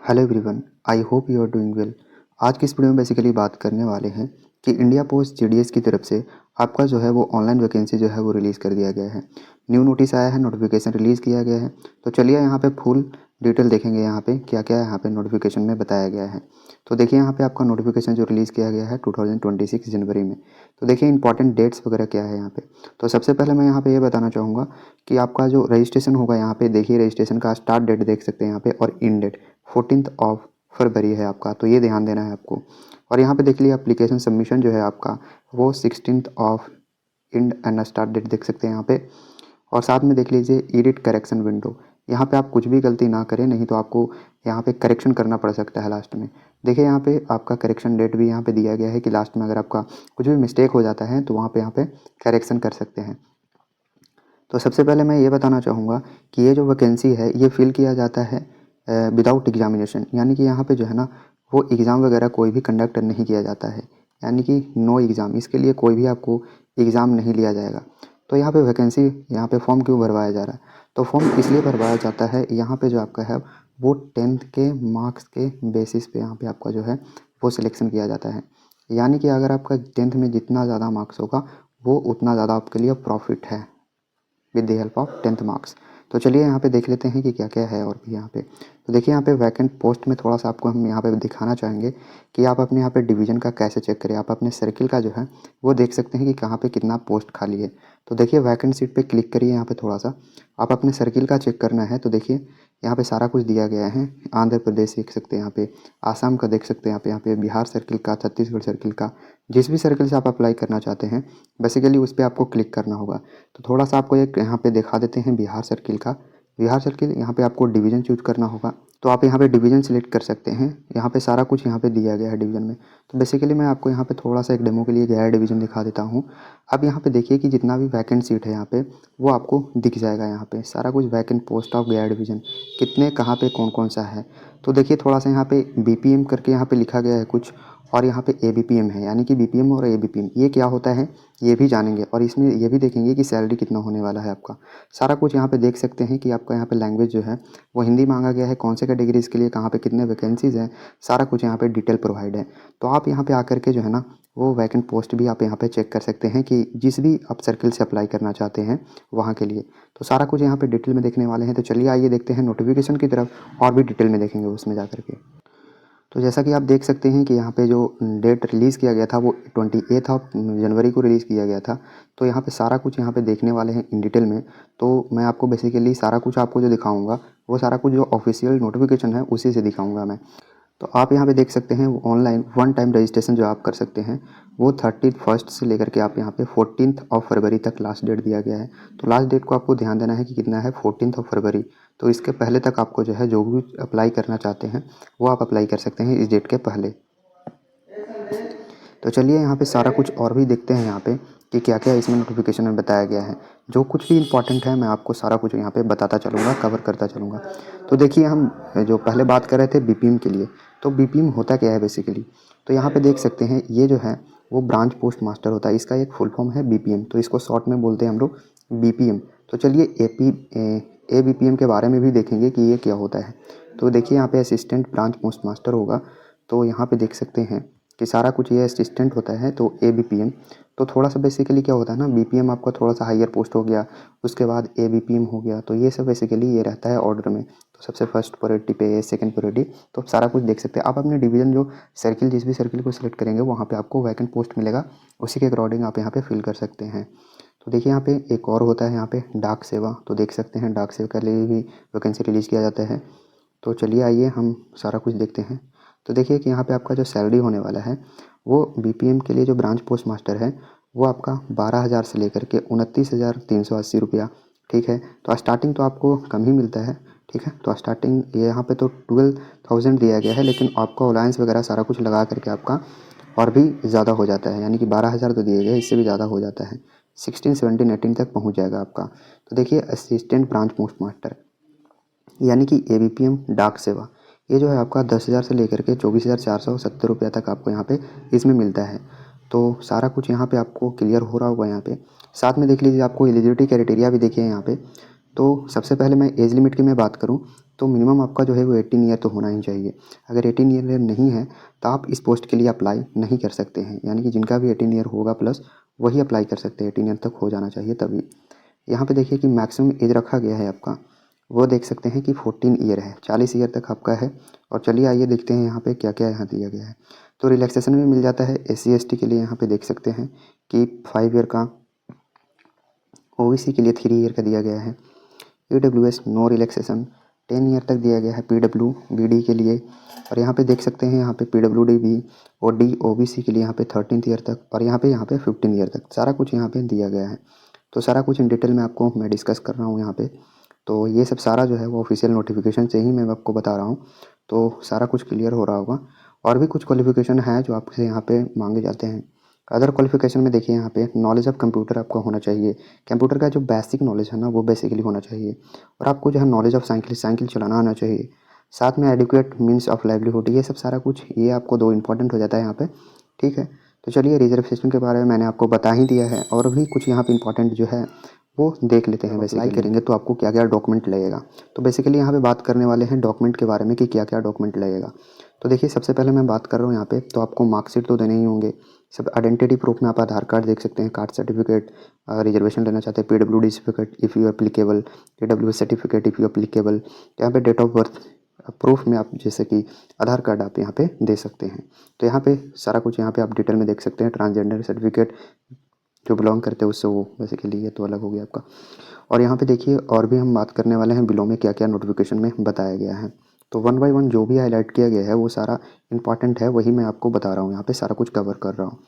Hello everyone, I hope you are doing well. आज की इस वीडियो में बेसिकली बात करने वाले हैं कि इंडिया पोस्ट जीडीएस की तरफ से आपका जो है वो ऑनलाइन वैकेंसी जो है वो रिलीज़ कर दिया गया है। न्यू नोटिस आया है, नोटिफिकेशन रिलीज़ किया गया है। तो चलिए यहाँ पे फुल डिटेल देखेंगे यहाँ पे क्या क्या यहाँ पे नोटिफिकेशन में बताया गया है। तो देखिए यहाँ पे आपका नोटिफिकेशन जो रिलीज़ किया गया है 2026 जनवरी में। तो देखिए इंपॉर्टेंट डेट्स वगैरह क्या है यहाँ पे। तो सबसे पहले मैं यहाँ पे ये बताना चाहूँगा कि आपका जो रजिस्ट्रेशन होगा यहाँ पे देखिए रजिस्ट्रेशन का स्टार्ट डेट देख सकते हैं यहाँ पे और इन डेट 14th ऑफ फरवरी है आपका, तो ये ध्यान देना है आपको। और यहाँ पे देख लीजिए एप्लीकेशन सबमिशन जो है आपका वो 16th of end and start date देख सकते हैं यहाँ पे। और साथ में देख लीजिए एडिट करेक्शन विंडो, यहाँ पे आप कुछ भी गलती ना करें, नहीं तो आपको यहाँ पे करेक्शन करना पड़ सकता है लास्ट में। देखिए यहाँ पे आपका करेक्शन डेट भी यहाँ पे दिया गया है कि लास्ट में अगर आपका कुछ भी मिस्टेक हो जाता है तो वहाँ पे करेक्शन कर सकते हैं। तो सबसे पहले मैं ये बताना चाहूँगा कि ये जो वैकेंसी है ये फिल किया जाता है विदाउट एग्जामिनेशन, यानी कि यहाँ पे जो है ना वो एग्ज़ाम वगैरह कोई भी कंडक्ट नहीं किया जाता है, यानी कि नो एग्ज़ाम, इसके लिए कोई भी आपको एग्ज़ाम नहीं लिया जाएगा। तो यहाँ पे वैकेंसी यहाँ पे फॉर्म क्यों भरवाया जा रहा है, तो फॉर्म इसलिए भरवाया जाता है यहाँ पे जो आपका है वो 10th के मार्क्स के बेसिस पे यहाँ पे आपका जो है वो सिलेक्शन किया जाता है। यानी कि अगर आपका 10th में जितना ज़्यादा मार्क्स होगा वो उतना ज़्यादा आपके लिए प्रॉफिट है with the help of 10th marks. तो चलिए यहाँ पे देख लेते हैं कि क्या क्या है और भी यहाँ पे। तो देखिए यहाँ पे वैकेंट पोस्ट में थोड़ा सा आपको हम यहाँ पे दिखाना चाहेंगे कि आप अपने यहाँ पे डिवीज़न का कैसे चेक करें। आप अपने सर्किल का जो है वो देख सकते हैं कि कहाँ पे कितना पोस्ट खाली है। तो देखिए वैकेंट सीट पे क्लिक करिए, यहाँ पे थोड़ा सा आप अपने सर्किल का चेक करना है। तो देखिए यहाँ पे सारा कुछ दिया गया है। आंध्र प्रदेश देख सकते हैं, यहाँ पे आसाम का देख सकते हैं, यहाँ पे बिहार सर्किल का, छत्तीसगढ़ सर्किल का, जिस भी सर्किल से आप अप्लाई करना चाहते हैं बेसिकली उस पर आपको क्लिक करना होगा। तो थोड़ा सा आपको एक यहाँ पे दिखा देते हैं बिहार सर्किल का। बिहार सर्किल यहाँ पे आपको डिवीज़न चूज करना होगा, तो आप यहाँ पे डिवीज़न सिलेक्ट कर सकते हैं। यहाँ पे सारा कुछ यहाँ पे दिया गया है डिवीज़न में। तो बेसिकली मैं आपको यहाँ पे थोड़ा सा एक डेमो के लिए गया डिवीज़न दिखा देता हूँ। अब यहाँ पे देखिए कि जितना भी वैकेंट सीट है यहाँ पे वो आपको दिख जाएगा। यहाँ पे सारा कुछ वैकेंट पोस्ट ऑफ गया डिवीज़न कितने कहाँ पे कौन कौन सा है। तो देखिए थोड़ा सा यहाँ पे बीपीएम करके यहाँ पे लिखा गया है कुछ, और यहाँ पे एबीपीएम है, यानी कि बीपीएम और एबीपीएम ये क्या होता है ये भी जानेंगे, और इसमें ये भी देखेंगे कि सैलरी कितना होने वाला है आपका। सारा कुछ यहाँ पे देख सकते हैं कि आपका यहाँ पे लैंग्वेज जो है वो हिंदी मांगा गया है, कौन से कैटेगरीज़ के लिए कहाँ पे कितने वैकेंसीज़ हैं, सारा कुछ यहाँ पे डिटेल प्रोवाइड है। तो आप यहाँ पे आकर के जो है ना वो वैकेंट पोस्ट भी आप यहाँ पे चेक कर सकते हैं कि जिस भी आप सर्किल से अप्लाई करना चाहते हैं वहाँ के लिए। तो सारा कुछ यहाँ पे डिटेल में देखने वाले हैं। तो चलिए आइए देखते हैं नोटिफिकेशन की तरफ और भी डिटेल में देखेंगे उसमें जा कर के। तो जैसा कि आप देख सकते हैं कि यहाँ पे जो डेट रिलीज़ किया गया था वो 28 ऑफ जनवरी को रिलीज़ किया गया था। तो यहाँ पे सारा कुछ यहाँ पे देखने वाले हैं इन डिटेल में। तो मैं आपको बेसिकली सारा कुछ आपको जो दिखाऊंगा वो सारा कुछ जो ऑफिशियल नोटिफिकेशन है उसी से दिखाऊंगा मैं। तो आप यहाँ पे देख सकते हैं ऑनलाइन वन टाइम रजिस्ट्रेशन जो आप कर सकते हैं वो 31st से लेकर के आप यहाँ पे 14th ऑफ फरवरी तक लास्ट डेट दिया गया है। तो लास्ट डेट को आपको ध्यान देना है कि कितना है 14th ऑफ फरवरी। तो इसके पहले तक आपको जो है जो भी अप्लाई करना चाहते हैं वो आप अप्लाई कर सकते हैं इस डेट के पहले। तो चलिए यहाँ पे सारा कुछ और भी देखते हैं यहाँ पे कि क्या क्या इसमें नोटिफिकेशन में बताया गया है। जो कुछ भी इंपॉर्टेंट है मैं आपको सारा कुछ यहाँ पे बताता चलूँगा, कवर करता चलूँगा। तो देखिए हम जो पहले बात कर रहे थे बीपीएम के लिए, तो बीपीएम होता क्या है बेसिकली। तो यहाँ पे देख सकते हैं ये जो है वो ब्रांच पोस्ट मास्टर होता है, इसका एक फुल फॉर्म है बीपीएम, तो इसको शॉर्ट में बोलते हैं हम लोग बीपीएम। तो चलिए एबीपीएम के बारे में भी देखेंगे कि ये क्या होता है। तो देखिए यहाँ पे असिस्टेंट ब्रांच पोस्ट मास्टर होगा। तो यहाँ पे देख सकते हैं कि सारा कुछ ये असिस्टेंट होता है। तो एबीपीएम तो थोड़ा सा बेसिकली क्या होता है ना, बीपीएम आपका थोड़ा सा हायर पोस्ट हो गया, उसके बाद एबीपीएम हो गया। तो ये सब बेसिकली ये रहता है ऑर्डर में। तो सबसे फर्स्ट प्रायोरिटी पे, सेकंड प्रायोरिटी, तो सारा कुछ देख सकते हैं आप अपने डिवीज़न जो सर्किल जिस भी सर्किल को सिलेक्ट करेंगे वहाँ पे आपको वैकेंट पोस्ट मिलेगा, उसी के अकॉर्डिंग आप यहाँ पे फिल कर सकते हैं। तो देखिए यहाँ पे एक और होता है यहाँ पे डाक सेवा। तो देख सकते हैं डाक सेवा के लिए भी वैकेंसी रिलीज़ किया जाता है। तो चलिए आइए हम सारा कुछ देखते हैं। तो देखिए कि यहाँ पे आपका जो सैलरी होने वाला है वो बीपीएम के लिए जो ब्रांच पोस्ट मास्टर है वो आपका 12,000 से लेकर के 29,380 रुपया, ठीक है। तो स्टार्टिंग तो आपको कम ही मिलता है, ठीक है। तो स्टार्टिंग ये यहाँ पे तो 12,000 दिया गया है, लेकिन आपका अलायंस वगैरह सारा कुछ लगा करके आपका और भी ज़्यादा हो जाता है, यानी कि 12,000 तो दिए गए, इससे भी ज़्यादा हो जाता है, 16, 17, 18 तक पहुँच जाएगा आपका। तो देखिए असिस्टेंट ब्रांच पोस्ट मास्टर यानी कि एबीपीएम डाक सेवा, ये जो है आपका 10,000 से लेकर के 24,470 रुपया तक आपको यहाँ पे इसमें मिलता है। तो सारा कुछ यहाँ पे आपको क्लियर हो रहा होगा यहाँ पे। साथ में देख लीजिए आपको एलिजिबिलिटी क्राइटेरिया भी देखिए यहाँ पे। तो सबसे पहले मैं एज लिमिट की मैं बात करूँ तो मिनिमम आपका जो है वो 18 ईयर तो होना ही चाहिए। अगर 18 ईयर नहीं है तो आप इस पोस्ट के लिए अप्लाई नहीं कर सकते हैं, यानी कि जिनका भी 18 ईयर होगा प्लस वही अप्लाई कर सकते हैं, 18 ईयर तक हो जाना चाहिए तभी। यहाँ पे देखिए कि मैक्सिमम एज रखा गया है आपका, वो देख सकते हैं कि 14 ईयर है, 40 ईयर तक आपका है। और चलिए आइए देखते हैं यहाँ पे क्या क्या यहाँ दिया गया है। तो रिलैक्सेशन भी मिल जाता है SC ST के लिए, यहाँ पे देख सकते हैं कि 5 ईयर का, OBC के लिए 3 ईयर का दिया गया है, EWS नो रिलैक्सेशन 10 ईयर तक दिया गया है PWBD के लिए। और यहाँ पे देख सकते हैं यहाँ पे PWD भी और OBC के लिए यहाँ पे 13th ईयर तक, और यहाँ पे 15 ईयर तक सारा कुछ यहाँ पे दिया गया है। तो सारा कुछ इन डिटेल में आपको मैं डिस्कस कर रहा हूँ यहाँ पे। तो ये सब सारा जो है वो ऑफिशियल नोटिफिकेशन से ही मैं आपको बता रहा हूँ, तो सारा कुछ क्लियर हो रहा होगा। और भी कुछ क्वालिफिकेशन है जो आपसे यहाँ पे मांगे जाते हैं। अदर क्वालिफिकेशन में देखिए यहाँ पे नॉलेज ऑफ कंप्यूटर आपका होना चाहिए, कंप्यूटर का जो बेसिक नॉलेज है ना वो बेसिकली होना चाहिए। और आपको जो है नॉलेज ऑफ साइकिल चलाना आना चाहिए। साथ में एडिक्वेट मीन्स ऑफ लाइवलीहुड, ये सब सारा कुछ ये आपको 2 इंपॉर्टेंट हो जाता है यहाँ पे, ठीक है। तो चलिए रिजर्वेशन के बारे में मैंने आपको बता ही दिया है, और भी कुछ यहाँ पे इंपॉर्टेंट जो है वो देख लेते हैं। वैसे अप्लाई करेंगे तो आपको क्या क्या डॉक्यूमेंट लगेगा। तो बेसिकली यहाँ पे बात करने वाले हैं डॉक्यूमेंट के बारे में कि क्या क्या डॉक्यूमेंट लगेगा। तो देखिए सबसे पहले मैं बात कर रहा हूँ यहाँ पे, तो आपको मार्कशीट तो देने ही होंगे। सब आइडेंटिटी प्रूफ में आप आधार कार्ड देख सकते हैं, कास्ट सर्टिफिकेट, रिजर्वेशन लेना चाहते हैं PWD certificate if you applicable, AWS certificate if you applicable. यहाँ पे डेट ऑफ बर्थ प्रूफ में आप जैसे कि आधार कार्ड आप यहाँ पे दे सकते हैं। तो यहाँ पे सारा कुछ यहाँ पे आप डिटेल में देख सकते हैं। ट्रांसजेंडर सर्टिफिकेट जो बिलोंग करते हैं उससे वो बेसिकली ये तो अलग हो गया आपका। और यहाँ पे देखिए और भी हम बात करने वाले हैं बिलो में क्या क्या नोटिफिकेशन में बताया गया है। तो 1 बाय 1 जो भी हाईलाइट किया गया है वो सारा इंपॉर्टेंट है, वही मैं आपको बता रहा हूँ, यहाँ पे सारा कुछ कवर कर रहा हूँ।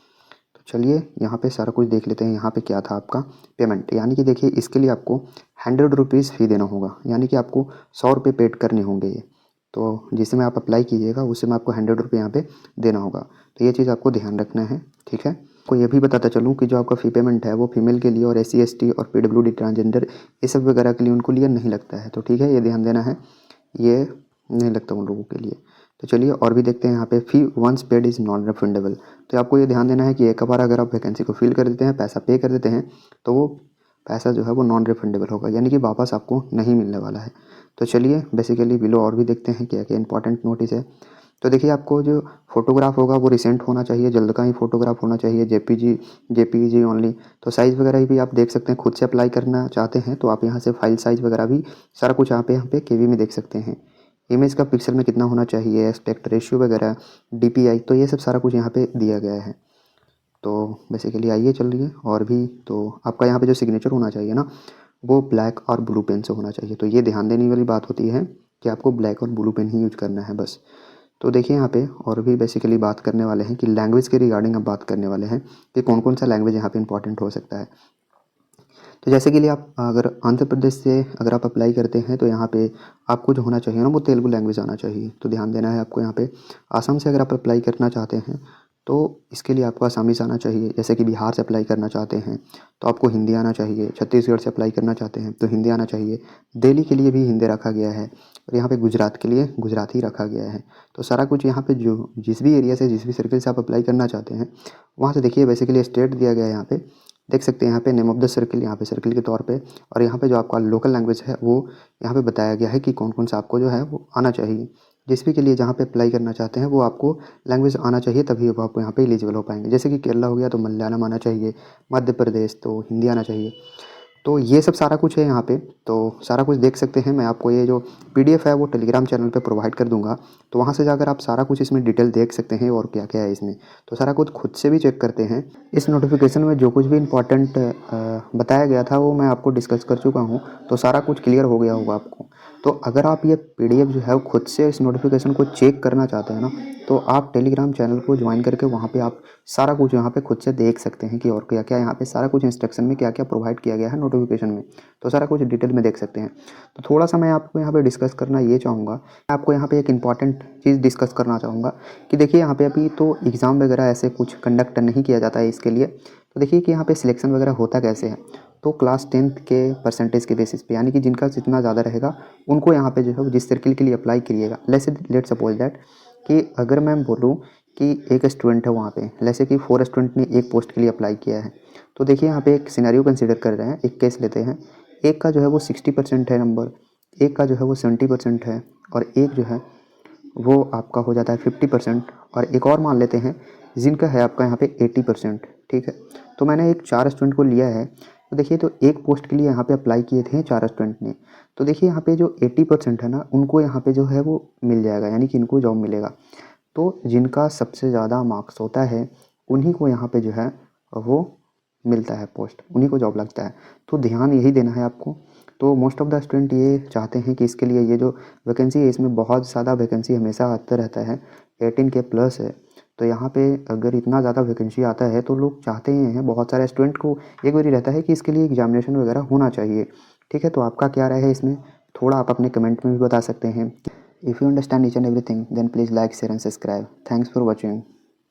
तो चलिए यहाँ पे सारा कुछ देख लेते हैं। यहाँ पे क्या था आपका पेमेंट, यानी कि देखिए इसके लिए आपको 100 रुपीज़ फ़ी देना होगा, यानी कि आपको 100 रुपये पेड करने होंगे ये। तो जिसमें आप अप्लाई कीजिएगा उसमें आपको 100 रुपये यहाँ पे देना होगा। तो ये चीज़ आपको ध्यान रखना है, ठीक है। को ये भी बताता चलूँ कि जो आपका फ़ी पेमेंट है वो फीमेल के लिए और SC ST और PWD ट्रांसजेंडर ये सब वगैरह के लिए उनको लिए नहीं लगता है। तो ठीक है, ये ध्यान देना है, ये नहीं लगता उन लोगों के लिए। तो चलिए और भी देखते हैं। यहाँ पे fee once paid is non refundable. तो आपको ये ध्यान देना है कि एक बार अगर आप वैकेंसी को फिल कर देते हैं, पैसा पे कर देते हैं, तो वो पैसा जो है वो नॉन रिफंडेबल होगा, यानी कि वापस आपको नहीं मिलने वाला है। तो चलिए बेसिकली बिलो और भी देखते हैं क्या क्या इंपॉर्टेंट नोटिस है। तो देखिए आपको जो फ़ोटोग्राफ होगा वो रिसेंट होना चाहिए, जल्द का ही फ़ोटोग्राफ होना चाहिए, JPG ओनली। तो साइज़ वगैरह भी आप देख सकते हैं, खुद से अप्लाई करना चाहते हैं तो आप यहाँ से फाइल साइज़ वगैरह भी सारा कुछ यहाँ पे KB में देख सकते हैं। इमेज का पिक्सल में कितना होना चाहिए, एस्पेक्ट रेशियो वगैरह, DPI, तो ये सब सारा कुछ यहाँ पे दिया गया है। तो बेसिकली आइए चलिए और भी। तो आपका यहाँ पे जो सिग्नेचर होना चाहिए ना वो ब्लैक और ब्लू पेन से होना चाहिए। तो ये ध्यान देने वाली बात होती है कि आपको ब्लैक और ब्लू पेन ही यूज करना है बस। तो देखिए यहाँ पे और भी बेसिकली बात करने वाले हैं कि लैंग्वेज के रिगार्डिंग अब बात करने वाले हैं कि कौन कौन सा लैंग्वेज यहाँ पे इंपॉर्टेंट हो सकता है। तो जैसे कि लिए आप अगर आंध्र प्रदेश से अगर आप अप्लाई करते हैं तो यहाँ पे आपको जो होना चाहिए ना वो तेलुगु लैंग्वेज आना चाहिए। तो ध्यान देना है आपको यहाँ पे। आसाम से अगर आप अप्लाई करना चाहते हैं तो इसके लिए आपको आसामीज़ आना चाहिए। जैसे कि बिहार से अप्लाई करना चाहते हैं तो आपको हिंदी आना चाहिए। छत्तीसगढ़ से अप्लाई करना चाहते हैं तो हिंदी आना चाहिए। दिल्ली के लिए भी हिंदी रखा गया है, और यहाँ पे गुजरात के लिए गुजराती रखा गया है। तो सारा कुछ यहाँ पे जो जिस भी एरिया से जिस भी सर्किल से आप अप्लाई करना चाहते हैं वहाँ से देखिए बेसिकली स्टेट दिया गया है। यहाँ पे देख सकते हैं यहाँ पे नेम ऑफ द सर्किल, यहाँ पे सर्किल के तौर पे, और यहाँ पे जो आपका लोकल लैंग्वेज है वो यहाँ पे बताया गया है कि कौन कौन सा आपको जो है वो आना चाहिए। जिस भी के लिए जहाँ पे अप्लाई करना चाहते हैं वो आपको लैंग्वेज आना चाहिए, तभी वो आपको यहाँ पे एलिजिबल हो पाएंगे। जैसे कि केरला हो गया तो मलयालम आना चाहिए, मध्य प्रदेश तो हिंदी आना चाहिए। तो ये सब सारा कुछ है यहाँ पे। तो सारा कुछ देख सकते हैं। मैं आपको ये जो PDF है वो टेलीग्राम चैनल पे प्रोवाइड कर दूंगा, तो वहाँ से जाकर आप सारा कुछ इसमें डिटेल देख सकते हैं और क्या क्या है इसमें। तो सारा कुछ खुद से भी चेक करते हैं। इस नोटिफिकेशन में जो कुछ भी इंपॉर्टेंट बताया गया था वो मैं आपको डिस्कस कर चुका हूँ, तो सारा कुछ क्लियर हो गया होगा आपको। तो अगर आप ये PDF जो है वो खुद से इस नोटिफिकेशन को चेक करना चाहते हैं ना, तो आप टेलीग्राम चैनल को ज्वाइन करके वहाँ पे आप सारा कुछ यहाँ पे खुद से देख सकते हैं कि और क्या क्या यहाँ पे सारा कुछ इंस्ट्रक्शन में क्या क्या प्रोवाइड किया गया है नोटिफिकेशन में। तो सारा कुछ डिटेल में देख सकते हैं। तो थोड़ा सा मैं आपको यहाँ पे डिस्कस करना ये चाहूँगा, आपको यहाँ पे एक इंपॉर्टेंट चीज़ डिस्कस करना चाहूँगा कि देखिए यहाँ पे अभी तो एग्ज़ाम वगैरह ऐसे कुछ कंडक्ट नहीं किया जाता है इसके लिए। तो देखिए कि यहाँ पे सिलेक्शन वगैरह होता कैसे है, तो क्लास 10th के परसेंटेज के बेसिस पे, यानी कि जिनका जितना ज़्यादा रहेगा उनको यहाँ पे जो है जिस सर्किल के लिए अप्लाई करिएगा। लेट सपोज दैट कि अगर मैं बोलूँ कि एक स्टूडेंट है वहाँ पे, जैसे कि 4 स्टूडेंट ने एक पोस्ट के लिए अप्लाई किया है, तो देखिए यहाँ पे एक सिनेरियो कंसीडर कर रहे हैं, एक केस लेते हैं। एक का जो है वो 60% है नंबर, एक का जो है वो 70% है और एक जो है वो आपका हो जाता है 50%। और एक और मान लेते हैं जिनका है आपका यहाँ पे 80%। ठीक है, तो मैंने एक 4 स्टूडेंट को लिया है। तो देखिए, तो एक पोस्ट के लिए यहाँ पे अप्लाई किए थे 4 स्टूडेंट ने। तो देखिए यहाँ पे जो 80% है ना, उनको यहाँ पे जो है वो मिल जाएगा, यानी कि इनको जॉब मिलेगा। तो जिनका सबसे ज़्यादा मार्क्स होता है उन्हीं को यहाँ पे जो है वो मिलता है पोस्ट, उन्हीं को जॉब लगता है। तो ध्यान यही देना है आपको। तो मोस्ट ऑफ द स्टूडेंट ये चाहते हैं कि इसके लिए ये जो वैकेंसी है इसमें बहुत ज़्यादा वैकेंसी हमेशा आता रहता है, 18 के प्लस है। तो यहाँ पे अगर इतना ज़्यादा वैकेंसी आता है तो लोग चाहते ही हैं, बहुत सारे स्टूडेंट को एक बार रहता है कि इसके लिए एग्जामिनेशन वगैरह होना चाहिए। ठीक है, तो आपका क्या राय है इसमें, थोड़ा आप अपने कमेंट में भी बता सकते हैं। If you understand each and everything then please like share and subscribe. Thanks for watching.